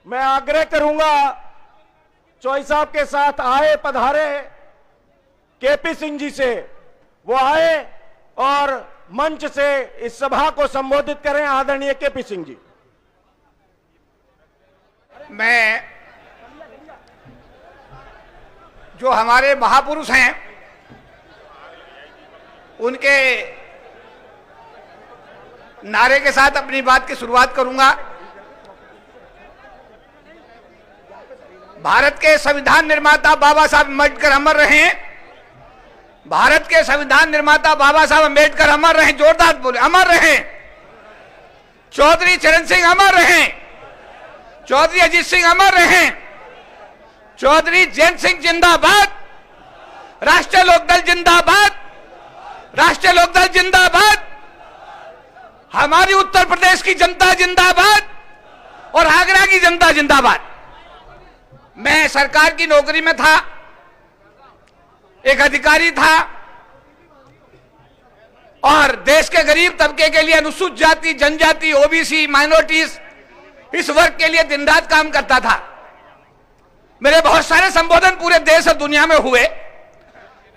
मैं आग्रह करूंगा चौई साहब के साथ आए पधारे केपी सिंह जी से, वो आए और मंच से इस सभा को संबोधित करें। आदरणीय केपी सिंह जी। मैं जो हमारे महापुरुष हैं उनके नारे के साथ अपनी बात की शुरुआत करूंगा। भारत के संविधान निर्माता बाबा साहब अम्बेडकर अमर रहें। भारत के संविधान निर्माता बाबा साहब अम्बेडकर अमर रहें। जोरदार बोले, अमर रहें। चौधरी चरण सिंह अमर रहें। चौधरी अजीत सिंह अमर रहें। चौधरी जयंत सिंह जिंदाबाद। राष्ट्रीय लोकदल जिंदाबाद। राष्ट्रीय लोकदल जिंदाबाद। हमारी उत्तर प्रदेश की जनता जिंदाबाद और आगरा की जनता जिंदाबाद। मैं सरकार की नौकरी में था, एक अधिकारी था और देश के गरीब तबके के लिए, अनुसूचित जाति, जनजाति, ओबीसी, माइनॉरिटीज, इस वर्ग के लिए दिन रात काम करता था। मेरे बहुत सारे संबोधन पूरे देश और दुनिया में हुए,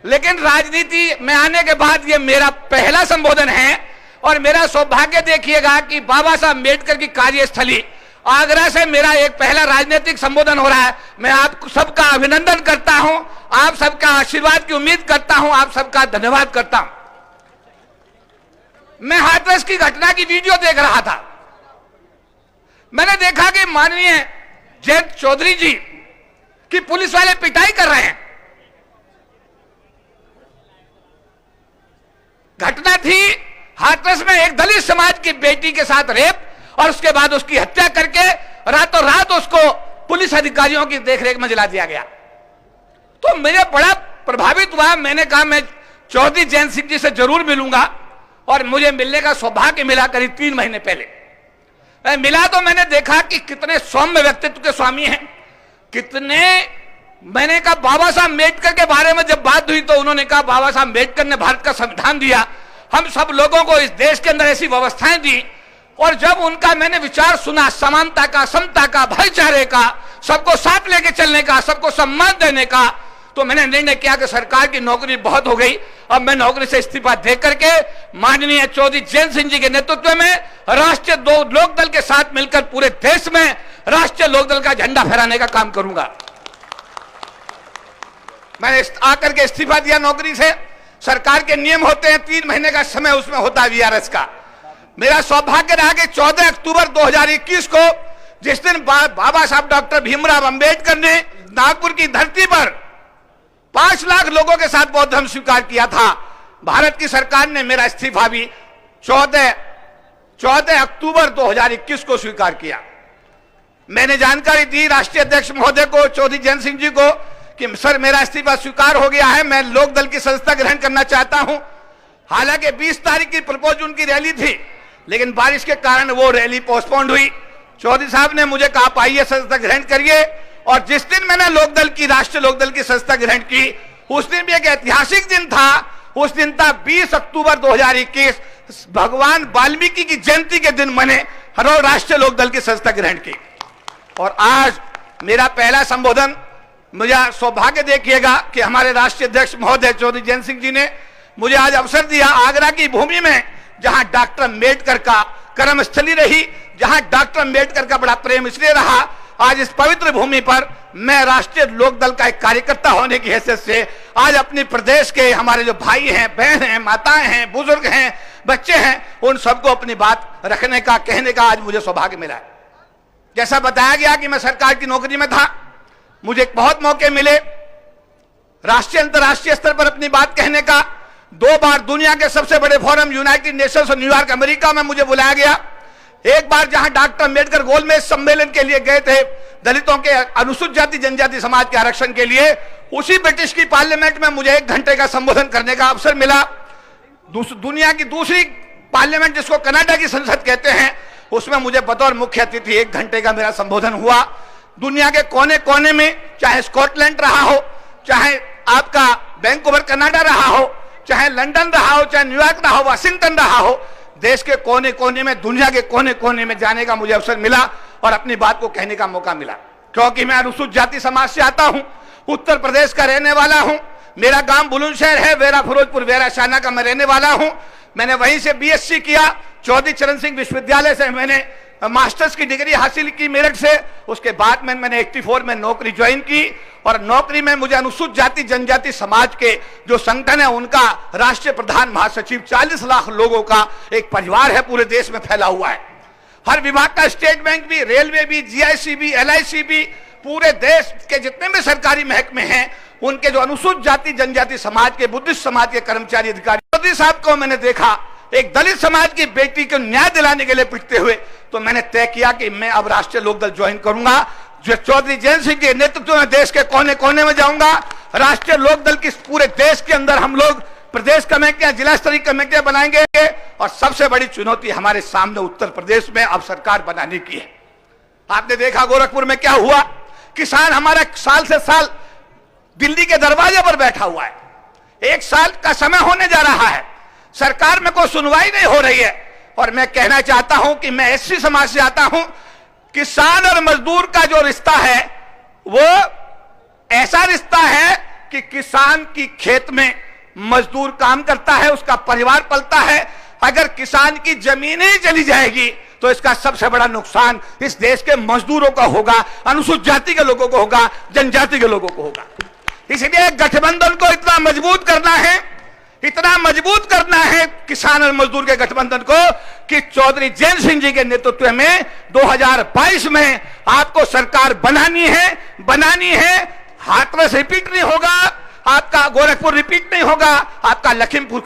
लेकिन राजनीति में आने के बाद ये मेरा पहला संबोधन है और मेरा सौभाग्य देखिएगा कि बाबा साहब अम्बेडकर की कार्यस्थली आगरा से मेरा एक पहला राजनीतिक संबोधन हो रहा है। मैं आप सबका अभिनंदन करता हूं, आप सबका आशीर्वाद की उम्मीद करता हूं, आप सबका धन्यवाद करता हूं। मैं हाथरस की घटना की वीडियो देख रहा था। मैंने देखा कि माननीय जयंत चौधरी जी की पुलिस वाले पिटाई कर रहे हैं। घटना थी हाथरस में एक दलित समाज की बेटी के साथ रेप और उसके बाद उसकी हत्या करके रातों रात उसको पुलिस अधिकारियों की देखरेख में जला दिया गया। तो मुझे बड़ा प्रभावित हुआ। मैंने कहा मैं चौधरी जयंत सिंह जी से जरूर मिलूंगा और मुझे मिलने का सौभाग्य मिला। करीब 3 महीने पहले मैं मिला तो मैंने देखा कि कितने सौम्य व्यक्तित्व के स्वामी हैं, कितने। मैंने कहा बाबा साहब अम्बेडकर के बारे में जब बात हुई तो उन्होंने कहा बाबा साहब अम्बेडकर ने भारत का संविधान दिया, हम सब लोगों को इस देश के अंदर ऐसी व्यवस्थाएं दी। और जब उनका मैंने विचार सुना, समानता का, समता का, भाईचारे का, सबको साथ लेके चलने का, सबको सम्मान देने का, तो मैंने निर्णय किया कि सरकार की नौकरी बहुत हो गई। अब मैं नौकरी से इस्तीफा दे करके माननीय चौधरी जयंत सिंह जी के नेतृत्व में राष्ट्रीय लोकदल के साथ मिलकर पूरे देश में राष्ट्रीय लोकदल का झंडा फहराने का काम करूंगा। मैंने आकर के इस्तीफा दिया नौकरी से। सरकार के नियम होते हैं, 3 महीने का समय उसमें होता है वीआरएस का। मेरा सौभाग्य रहा कि 14 अक्टूबर 2021 को, जिस दिन बाबा साहब डॉक्टर भीमराव अंबेडकर ने नागपुर की धरती पर 5 लाख लोगों के साथ बौद्ध धर्म स्वीकार किया था, भारत की सरकार ने मेरा इस्तीफा भी 14 अक्टूबर 2021 को स्वीकार किया। मैंने जानकारी दी राष्ट्रीय अध्यक्ष महोदय को, चौधरी जयंत सिंह जी को, कि सर मेरा इस्तीफा स्वीकार हो गया है, मैं लोकदल की सदस्यता ग्रहण करना चाहता हूं। हालांकि 20 तारीख की प्रपोज उनकी रैली थी, लेकिन बारिश के कारण वो रैली पोस्टपोन्ड हुई। चौधरी साहब ने मुझे कहा आप आइए सदस्यता ग्रहण करिए। और जिस दिन मैंने लोकदल की, राष्ट्रीय लोकदल की सदस्यता ग्रहण की, उस दिन भी एक ऐतिहासिक दिन था। उस दिन था 20 अक्टूबर 2021, भगवान वाल्मीकि की जयंती के दिन मैंने राष्ट्रीय लोकदल की सदस्यता ग्रहण की। और आज मेरा पहला संबोधन, मुझे सौभाग्य देखिएगा कि हमारे राष्ट्रीय अध्यक्ष महोदय चौधरी जयंत सिंह जी ने मुझे आज अवसर दिया, आगरा की भूमि में जहां डॉक्टर अम्बेडकर का कर्मस्थली रही, जहां डॉक्टर अम्बेडकर का बड़ा प्रेम इसलिए रहा, आज इस पवित्र भूमि पर मैं राष्ट्रीय लोकदल का एक कार्यकर्ता होने की हैसियत से आज अपने प्रदेश के हमारे जो भाई हैं, बहन हैं, माताएं हैं, बुजुर्ग हैं, बच्चे हैं, उन सबको अपनी बात रखने का, कहने का आज मुझे सौभाग्य मिला है। जैसा बताया गया कि मैं सरकार की नौकरी में था, मुझे बहुत मौके मिले राष्ट्रीय अंतर्राष्ट्रीय स्तर पर अपनी बात कहने का। 2 बार दुनिया के सबसे बड़े फोरम यूनाइटेड नेशंस और न्यूयॉर्क अमेरिका में मुझे बुलाया गया। एक बार जहां डॉक्टर अम्बेडकर गोलमेज सम्मेलन के लिए गए थे, दलितों के, अनुसूचित जाति जनजाति समाज के आरक्षण के लिए, उसी ब्रिटिश की पार्लियामेंट में मुझे 1 घंटे का संबोधन करने का अवसर मिला। दुनिया की दूसरी पार्लियामेंट, जिसको कनाडा की संसद कहते हैं, उसमें मुझे बतौर मुख्य अतिथि 1 घंटे का मेरा संबोधन हुआ। दुनिया के कोने कोने में, चाहे स्कॉटलैंड रहा हो, चाहे आपका वैंकूवर कनाडा रहा हो, चाहे लंदन रहा हो, चाहे न्यूयॉर्क रहा हो, वाशिंगटन रहा हो, देश के कोने कोने में, दुनिया के कोने कोने में जाने का मुझे अवसर मिला और अपनी बात को कहने का मौका मिला, क्योंकि मैं अनुसूचित जाति समाज से आता हूं, उत्तर प्रदेश का रहने वाला हूं। मेरा गांव बुलंदशहर है, वेरा फिरोजपुर वेरा शाना का मैं रहने वाला हूं। मैंने वहीं से बीएससी किया, चौधरी चरण सिंह विश्वविद्यालय से मैंने मास्टर्स की डिग्री हासिल की मेरठ से। उसके बाद में मैंने 84 में नौकरी ज्वाइन की और नौकरी में मुझे अनुसूचित जाति जनजाति समाज के जो संगठन है उनका राष्ट्रीय प्रधान महासचिव, 40 लाख लोगों का एक परिवार है, पूरे देश में फैला हुआ है। हर विभाग का, स्टेट बैंक भी, रेलवे भी, जीआईसी भी, एलआईसी भी, पूरे देश के जितने भी सरकारी महकमे हैं उनके जो अनुसूचित जाति जनजाति समाज के, बुद्धिस्ट समाज के कर्मचारी अधिकारी, मोदी साहब को मैंने देखा एक दलित समाज की बेटी को न्याय दिलाने के लिए पिटते हुए, तो मैंने तय किया कि मैं अब राष्ट्रीय लोकदल ज्वाइन करूंगा। जो चौधरी जयंत सिंह के नेतृत्व में देश के कोने कोने में जाऊंगा। राष्ट्रीय लोकदल की पूरे देश के अंदर हम लोग प्रदेश कमेटियां, जिला स्तरीय कमेटियां बनाएंगे और सबसे बड़ी चुनौती हमारे सामने उत्तर प्रदेश में अब सरकार बनाने की है। आपने देखा गोरखपुर में क्या हुआ, किसान हमारा साल से साल दिल्ली के दरवाजे पर बैठा हुआ है। 1 साल का समय होने जा रहा है, सरकार में कोई सुनवाई नहीं हो रही है। और मैं कहना चाहता हूं कि मैं एससी समाज से आता हूं, किसान और मजदूर का जो रिश्ता है वो ऐसा रिश्ता है कि किसान की खेत में मजदूर काम करता है, उसका परिवार पलता है। अगर किसान की जमीन ही चली जाएगी तो इसका सबसे बड़ा नुकसान इस देश के मजदूरों का होगा, अनुसूचित जाति के लोगों को होगा, जनजाति के लोगों को होगा। इसलिए गठबंधन को इतना मजबूत करना है, इतना मजबूत करना है किसान और मजदूर के गठबंधन को कि चौधरी जयंत सिंह जी के नेतृत्व में 2022 में आपको सरकार बनानी है। हाथरस रिपीट नहीं होगा, आपका गोरखपुर रिपीट नहीं होगा, आपका लखीमपुर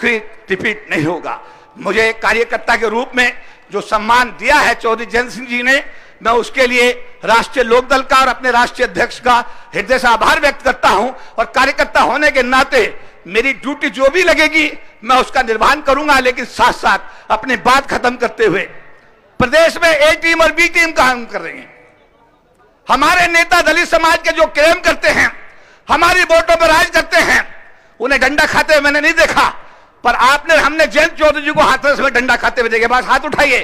रिपीट नहीं होगा। मुझे एक कार्यकर्ता के रूप में जो सम्मान दिया है चौधरी जयंत सिंह जी ने, मैं उसके लिए राष्ट्रीय लोकदल का और अपने राष्ट्रीय अध्यक्ष का हृदय से आभार व्यक्त करता हूं। और कार्यकर्ता होने के नाते मेरी ड्यूटी जो भी लगेगी मैं उसका निर्वहन करूंगा, लेकिन साथ साथ अपनी बात खत्म करते हुए, प्रदेश में ए टीम और बी टीम काम कर रही है। हमारे नेता दलित समाज के जो क्लेम करते हैं, हमारी वोटों पर राज करते हैं, उन्हें डंडा खाते हुए मैंने नहीं देखा, पर हमने जयंत चौधरी जी को हाथरस में डंडा खाते हुए देखे। बस हाथ उठाइए,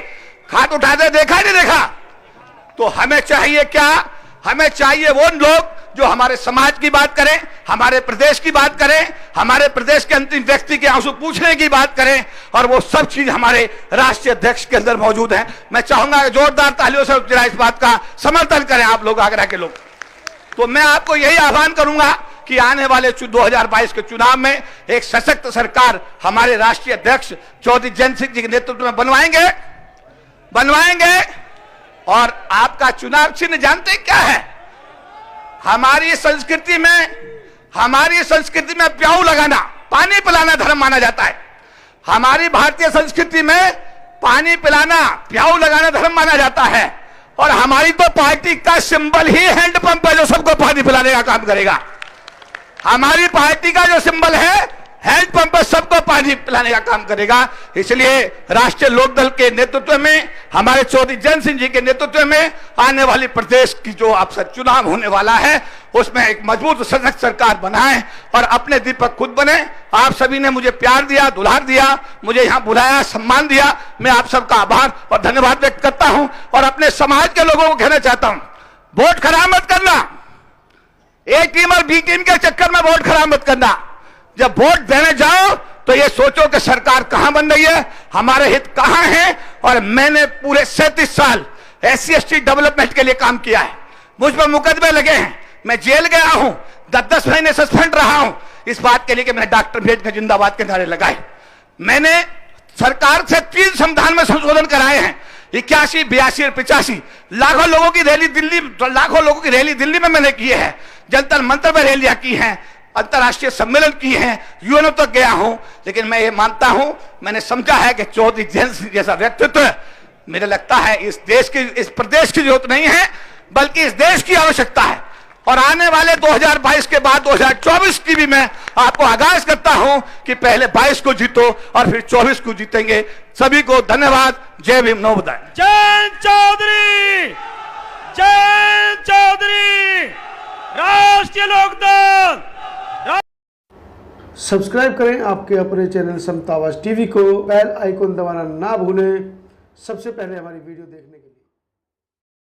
हाथ उठाते देखा नहीं देखा? तो हमें चाहिए क्या? हमें चाहिए वो लोग जो हमारे समाज की बात करें, हमारे प्रदेश की बात करें, हमारे प्रदेश के अंतिम व्यक्ति के आंसू पूछने की बात करें, और वो सब चीज हमारे राष्ट्रीय अध्यक्ष के अंदर मौजूद है। मैं चाहूंगा जोरदार तालियों से जरा इस बात का समर्थन करें आप लोग, आगरा के लोग। तो मैं आपको यही आह्वान करूंगा कि आने वाले 2022 के चुनाव में एक सशक्त सरकार हमारे राष्ट्रीय अध्यक्ष चौधरी जयंत सिंह जी के नेतृत्व में बनवाएंगे। और आपका चुनाव चिन्ह जानते क्या है? हमारी संस्कृति में प्याऊ लगाना, पानी पिलाना धर्म माना जाता है। हमारी भारतीय संस्कृति में पानी पिलाना, प्याऊ लगाना धर्म माना जाता है। और हमारी तो पार्टी का सिंबल ही हैंडपंप है जो सबको पानी पिलाने का काम करेगा। हमारी पार्टी का जो सिंबल है हैंडपंप, सबको पानी पिलाने का काम करेगा। इसलिए राष्ट्रीय लोकदल के नेतृत्व में, हमारे चौधरी जयंत सिंह जी के नेतृत्व में आने वाली प्रदेश की जो आपसे चुनाव होने वाला है उसमें एक मजबूत सशक्त सरकार बनाएं और अपने दीपक खुद बने। आप सभी ने मुझे प्यार दिया, दुलार दिया, मुझे यहां बुलाया, सम्मान दिया, मैं आप सबका आभार और धन्यवाद व्यक्त करता हूं। और अपने समाज के लोगों को कहना चाहता हूं, वोट खराब मत करना, ए टीम और बी टीम के चक्कर में वोट खराब मत करना। जब वोट देने जाओ तो ये सोचो कि सरकार कहां बन रही है, हमारे हित कहां हैं। और मैंने पूरे 37 साल SC/ST डेवलपमेंट के लिए काम किया है, मुझ पर मुकदमे लगे हैं, मैं जेल गया हूं, 10-10 महीने सस्पेंड रहा हूं इस बात के लिए कि मैंने डॉक्टर अम्बेडकर जिंदाबाद के नारे लगाए। मैंने सरकार से 3 संविधान में संशोधन कराए हैं, 81, 82 और 85। लाखों लोगों की रैली दिल्ली में मैंने की है, जंतर मंतर में रैलियां की हैं, अंतर्राष्ट्रीय सम्मेलन की हैं, यूएनओ तक गया हूं। लेकिन मैं ये मानता हूं, मैंने समझा है कि चौधरी जयंत सिंह जैसा व्यक्तित्व मुझे लगता है इस प्रदेश की जरूरत नहीं है, बल्कि इस देश की आवश्यकता है। और आने वाले 2022 के बाद 2024 की भी मैं आपको आगाज करता हूं कि पहले 22 को जीतो और फिर 24 को जीतेंगे। सभी को धन्यवाद। जय भीम, नमोबुद्धाय। जयंत चौधरी राष्ट्रीय लोकदल। सब्सक्राइब करें आपके अपने चैनल समता आवाज टीवी को, बेल आइकन दबाना ना भूलें सबसे पहले हमारी वीडियो देखने के लिए।